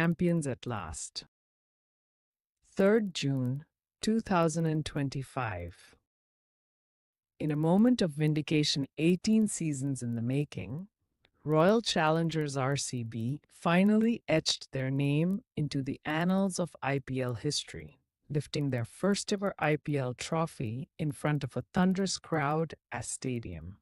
champions at last. 3rd June 2025. In a moment of vindication 18 seasons in the making, Royal Challengers RCB finally etched their name into the annals of IPL history, lifting their first ever IPL trophy in front of a thunderous crowd at Stadium.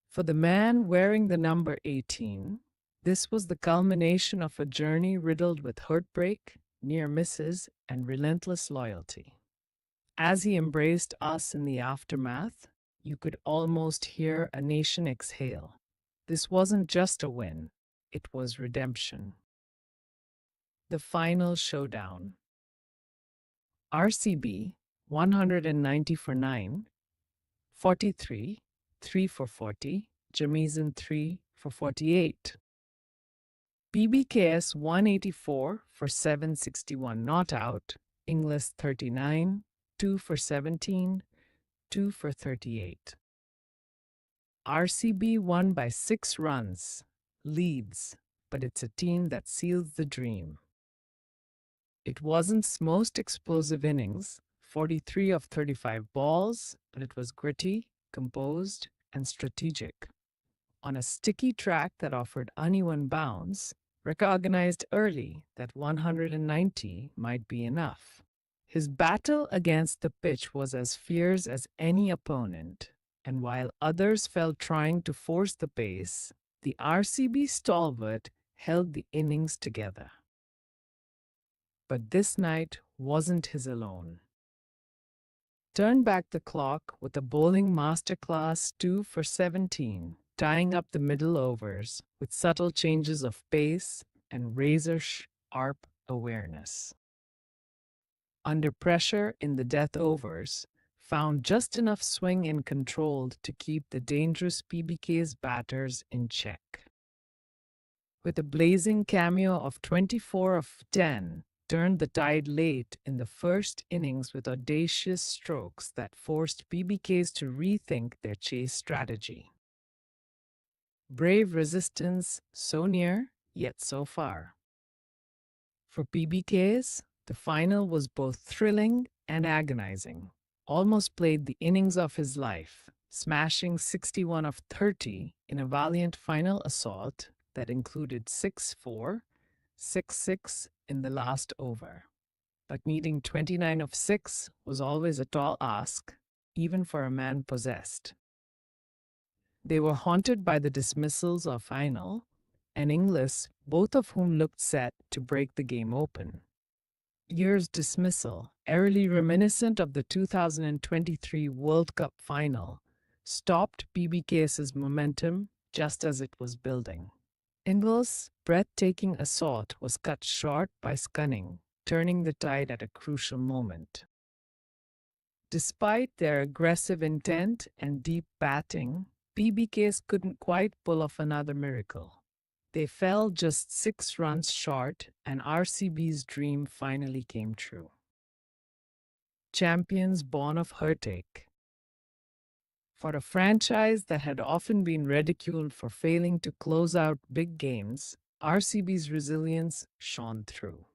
For the man wearing the number 18, this was the culmination of a journey riddled with heartbreak, near misses, and relentless loyalty. As he embraced us in the aftermath, you could almost hear a nation exhale. This wasn't just a win, it was redemption. The final showdown. RCB 190 for 9, 43, 3 for 40, Jamieson 3 for 48. PBKS 184 for 761 not out, Inglis 39, 2 for 17, 2 for 38. RCB won by 6 runs, leads, but it's a team that seals the dream. It wasn't most explosive innings, 43 of 35 balls, but it was gritty, composed, and strategic. On a sticky track that offered uneven bounds, recognized early that 190 might be enough. His battle against the pitch was as fierce as any opponent, and while others felt trying to force the pace, the RCB stalwart held the innings together. But this night wasn't his alone. Turn back the clock with a bowling masterclass 2 for 17, tying up the middle overs with subtle changes of pace and razor-sharp awareness. Under pressure in the death overs, found just enough swing and control to keep the dangerous PBK's batters in check. With a blazing cameo of 24 of 10, turned the tide late in the first innings with audacious strokes that forced PBKs to rethink their chase strategy. Brave resistance, so near, yet so far. For PBKs, the final was both thrilling and agonizing. Almost played the innings of his life, smashing 61 of 30 in a valiant final assault that included 6-4, 6-6 in the last over. But needing 29 of 6 was always a tall ask, even for a man possessed. They were haunted by the dismissals of Final and Inglis, both of whom looked set to break the game open. Year's dismissal, eerily reminiscent of the 2023 World Cup final, stopped PBK's momentum just as it was building. Inglis' breathtaking assault was cut short by Scunning, turning the tide at a crucial moment. Despite their aggressive intent and deep batting, PBKs couldn't quite pull off another miracle. They fell just 6 runs short, and RCB's dream finally came true. Champions born of heartache. For a franchise that had often been ridiculed for failing to close out big games, RCB's resilience shone through.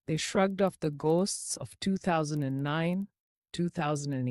They shrugged off the ghosts of 2009, 2011,